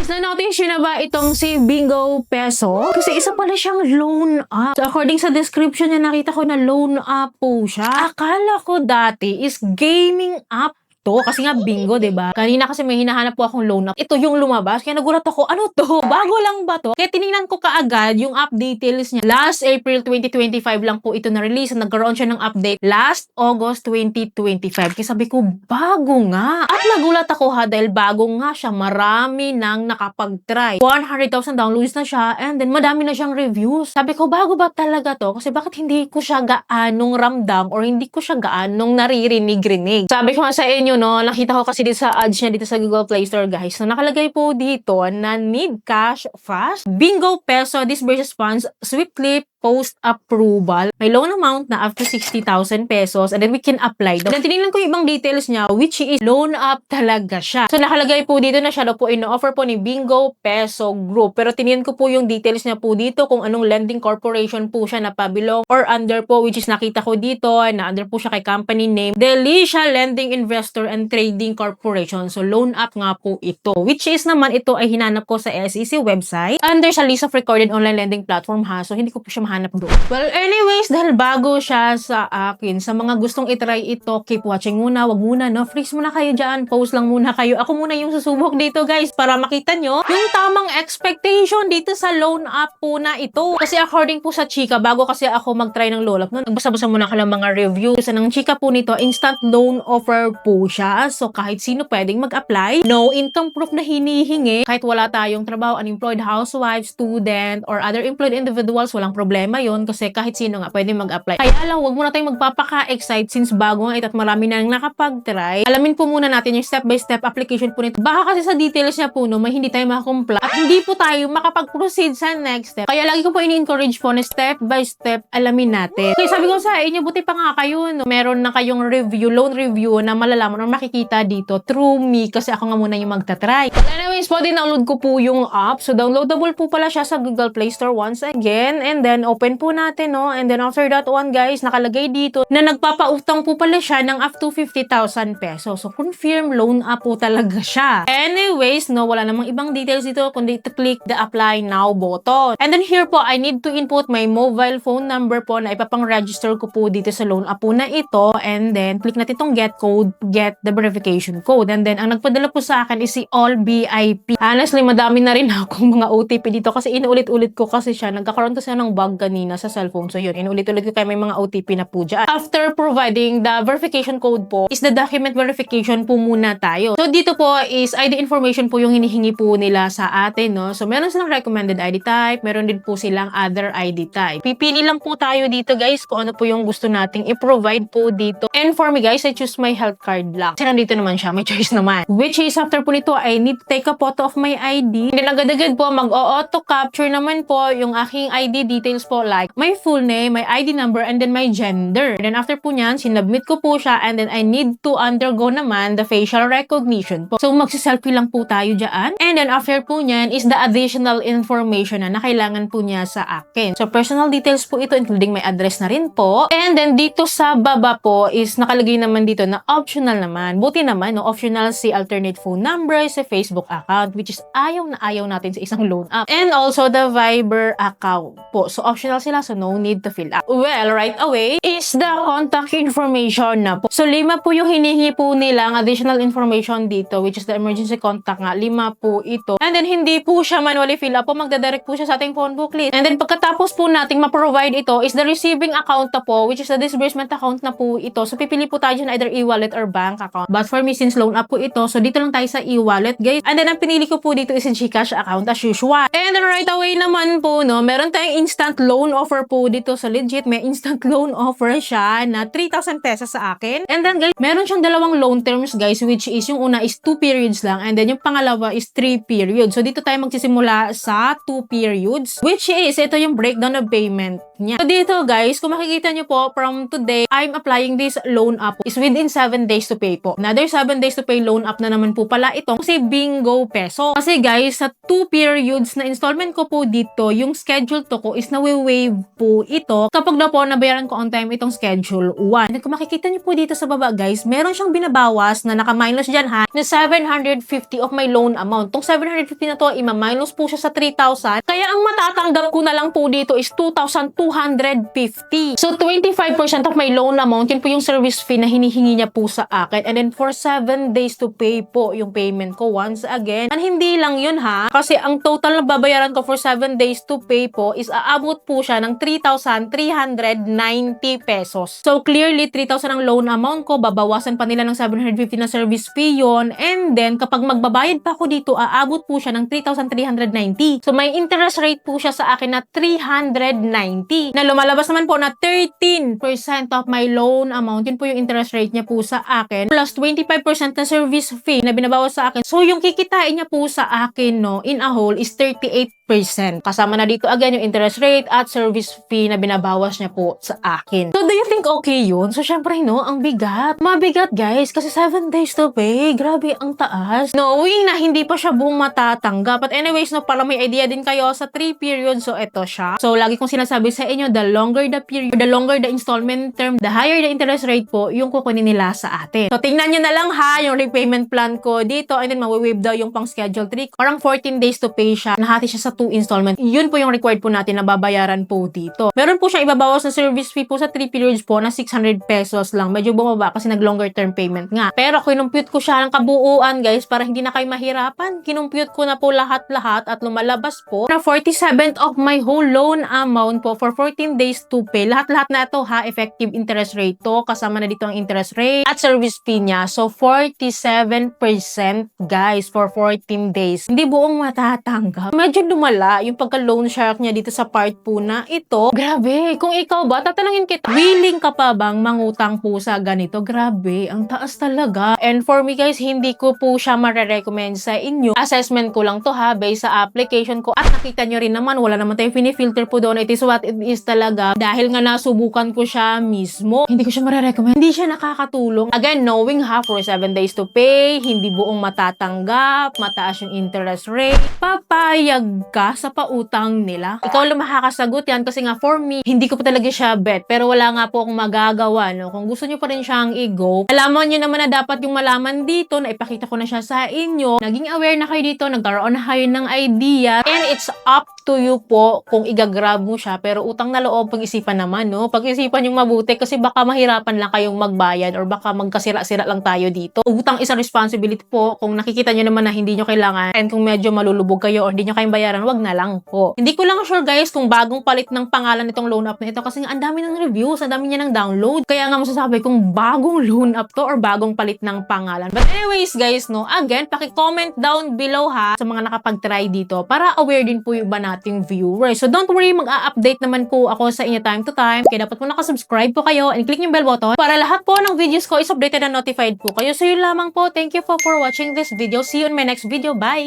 Guys, na-notice yun na ba itong si Bingo Peso? Kasi isa pala siyang loan app. So, according sa description niya, nakita ko na loan app po siya. Akala ko dati is gaming app to. Kasi nga bingo, diba? Kanina kasi may hinahanap po akong loan app. Ito yung lumabas. Kaya nagulat ako, ano to? Bago lang ba to? Kaya tinignan ko kaagad yung app details niya. Last April 2025 lang po ito na-release. Nagkaroon siya ng update last August 2025. Kaya sabi ko, bago nga. At nagulat ako ha, dahil bago nga siya. Marami nang nakapag-try. 100,000 downloads na siya. And then, madami na siyang reviews. Sabi ko, bago ba talaga to? Kasi bakit hindi ko siya gaanong ramdam or hindi ko siya gaanong naririnig-rinig? Sabi ko nga sa inyo, no, nakita ko kasi dito sa ads niya dito sa Google Play Store, guys. So, nakalagay po dito na need cash fast. Bingo Peso disburses funds swiftly post approval. May loan amount na up to 60,000 pesos and then we can apply. Then tinignan ko yung ibang details niya which is loan up talaga siya. So nakalagay po dito na siya daw po ino-offer po ni Bingo Peso Group. Pero tinignan ko po yung details niya po dito kung anong lending corporation po siya na pabilong or under po, which is nakita ko dito na under po siya kay company name Delicia Lending Investor and Trading Corporation. So loan up nga po ito. Which is naman ito ay hinanap ko sa SEC website under sa list of recorded online lending platform ha. So hindi ko po siya mahanap doon. Well, anyways, dahil bago siya sa akin, sa mga gustong itry ito, keep watching muna, wag muna, no? Freeze muna kayo dyan, pause lang muna kayo. Ako muna yung susubok dito, guys, para makita nyo yung tamang expectation dito sa loan app po na ito. Kasi according po sa chika, bago kasi ako mag-try ng loan app, no? Nagbasa-basa muna ka ng mga reviews. Sa ng chika po nito, instant loan offer po siya. So, kahit sino pwedeng mag-apply. No income proof na hinihingi. Kahit wala tayong trabaho, unemployed housewife, student, or other employed individuals, walang problema yon kasi kahit sino nga pwede mag-apply. Kaya lang, wag muna tayong magpapaka-excite since bago nga ito at marami nang nakapag-try. Alamin po muna natin yung step-by-step application po nito. Baka kasi sa details niya po, no, may hindi tayo makakomply at hindi po tayo makapag-proceed sa next step. Kaya lagi ko po ini-encourage po na step-by-step alamin natin. Kaya sabi ko sa inyo, buti pa nga kayo, no, meron na kayong review, loan review na malalaman or makikita dito through me kasi ako nga muna yung magta-try. Anyways po, download ko po yung app. So, downloadable po pala siya sa Google Play Store once again. And then, open po natin, no? And then, after that one, guys, nakalagay dito na nagpapautang po pala siya ng up to 50,000 pesos. So, confirm loan app po talaga siya. Anyways, no, wala namang ibang details dito kundi to click the apply now button. And then, here po, I need to input my mobile phone number po na ipapang-register ko po dito sa loan app po na ito. And then, click natin itong get code, get the verification code. And then, ang nagpadala po sa akin is si All BIP. Honestly, madami na rin akong mga OTP dito kasi inulit-ulit ko kasi siya. Nagkakaroon kasi ng bug kanina sa cellphone. So yun, inulit-ulit ko kayo may mga OTP na po dyan. After providing the verification code po, is the document verification po muna tayo. So dito po is ID information po yung hinihingi po nila sa atin, no? So meron silang recommended ID type, meron din po silang other ID type. Pipili lang po tayo dito, guys, kung ano po yung gusto nating i-provide po dito. And for me, guys, I choose my health card lang. Kasi nandito naman siya, may choice naman. Which is after po nito, I need to take a photo of my ID. And then agad-agad po, mag-auto capture naman po yung aking ID details po, like my full name, my ID number, and then my gender. And then after po nyan, sinubmit ko po siya and then I need to undergo naman the facial recognition po. So magsiselfie lang po tayo dyan. And then after po nyan is the additional information na kailangan po niya sa akin. So personal details po ito including my address na rin po. And then dito sa baba po is nakalagay naman dito na optional naman. Buti naman, no, optional si alternate phone number, si Facebook account, which is ayaw na ayaw natin sa isang loan app. And also the Viber account po. So optional sila, so no need to fill up. Well, right away is the contact information na po. So 5 po yung hinihingi po nilang additional information dito, which is the emergency contact nga. 5 po ito. And then hindi po siya manually fill up po, magdadirect po siya sa ating phone book list. And then pagkatapos po nating ma-provide ito is the receiving account na po, which is the disbursement account na po ito. So pipili po tayo dyan either e-wallet or bank account. But for me, since loan up po ito, so dito lang tayo sa e-wallet, guys. And then ang pinili ko po dito is GCash account as usual. And then right away naman po, no, meron tayong instant loan offer po dito sa Legit. May instant loan offer siya na 3,000 pesos sa akin. And then, guys, meron siyang dalawang loan terms, guys, which is yung una is 2 periods lang and then yung pangalawa is 3 periods. So dito tayo magsisimula sa 2 periods, which is ito yung breakdown of payment niya. So dito, guys, kung makikita nyo po, from today, I'm applying this loan app is within 7 days to pay po. Another 7 days to pay loan app na naman po pala itong si Bingo Peso. Kasi, guys, sa 2 periods na installment ko po dito, yung schedule to ko is na mawi-waive po ito kapag na po nabayaran ko on time itong Schedule 1. And kung makikita niyo po dito sa baba guys, meron siyang binabawas na naka-minus dyan ha, na 750 of my loan amount. Tong 750 na to, ima-minus po siya sa 3,000. Kaya ang matatanggap ko na lang po dito is 2,250. So 25% of my loan amount, yun po yung service fee na hinihingi niya po sa akin. And then for 7 days to pay po yung payment ko once again. And hindi lang yun ha, kasi ang total na babayaran ko for 7 days to pay po is aabot po siya ng 3,390 pesos. So clearly 3,000 ang loan amount ko, babawasan pa nila ng 750 na service fee yun. And then kapag magbabayad pa ako dito, aabot po siya ng 3,390. So may interest rate po siya sa akin na 390. Na lumalabas naman po na 13% of my loan amount. Yun po yung interest rate niya po sa akin. Plus 25% na service fee na binabawas sa akin. So yung kikitain niya po sa akin no, in a whole is 38%. Kasama na dito again yung interest rate at service fee na binabawas niya po sa akin. So do you think okay yun? So syempre no, ang bigat. Mabigat guys kasi 7 days to pay. Grabe ang taas. Knowing na hindi pa siya buong matatanggap. But anyways no, para may idea din kayo sa 3 periods, so ito siya. So lagi kong sinasabi sa inyo, the longer the period, the longer the installment term, the higher the interest rate po yung kukunin nila sa atin. So tingnan nyo na lang ha, yung repayment plan ko dito, and then mawi-waive daw yung pang schedule 3. Parang 14 days to pay siya. Nahati siya sa 2 installment. Yun po yung required po natin na babayaran po dito. Meron po siyang ibabawas na service fee po sa 3 periods po na 600 pesos lang. Medyo bumaba kasi nag-longer term payment nga. Pero kinumpute ko siya ng kabuuan guys para hindi na kayo mahirapan. Kinumpute ko na po lahat-lahat at lumalabas po na 47th of my whole loan amount po for 14 days to pay. Lahat-lahat na ito ha, effective interest rate to. Kasama na dito ang interest rate at service fee niya. So 47% guys for 14 days. Hindi buong matatanggap. Medyo lumala yung pagka-loan shark niya dito sa part po na ito. Grabe, kung ikaw ba, tatanungin kita, willing ka pa bang mangutang po sa ganito? Grabe, ang taas talaga. And for me guys, hindi ko po siya marirecommend sa inyo. Assessment ko lang to ha, based sa application ko. At nakita nyo rin naman, wala naman tayong pinifilter po doon. It is what it is talaga. Dahil nga nasubukan ko siya mismo, hindi ko siya marirecommend. Hindi siya nakakatulong. Again, knowing ha, for 7 days to pay, hindi buong matatanggap, mataas yung interest rate, papayag ka sa pautang nila. Ikaw lang makakasagot yan kasi nga for me, hindi ko pa talaga siya bet. Pero wala nga po akong magagawa. No? Kung gusto nyo pa rin siyang i-go, alaman nyo naman na dapat yung malaman dito, na ipakita ko na siya sa inyo. Naging aware na kayo dito, nagkaroon na kayo ng idea. And it's up to you po kung igagrab mo siya. Pero utang na loob, pag-isipan naman, no? Pag-isipan yung mabuti kasi baka mahirapan lang kayong magbayad or baka magkasira-sira lang tayo dito. Utang is a responsibility po. Kung nakikita nyo naman na hindi nyo kailangan and kung medyo malulubog kayo or hindi nyo kayong bayaran, wag na lang po. Hindi ko lang sure guys kung bagong palit ng pangalan nitong loan app na ito kasi nga ang dami ng reviews, ang dami niya ng download. Kaya nga masasabi kung bagong loan app to or bagong palit ng pangalan. But anyways guys, no, again, paki-comment down below ha sa mga nakapag-try dito para aware din po yung iba nating viewers. So don't worry, mag-a-update naman po ako sa inyo time to time. Kaya dapat po nakasubscribe po kayo and click yung bell button para lahat po ng videos ko is updated and notified po kayo. So yun lamang po. Thank you for watching this video. See you in my next video. Bye!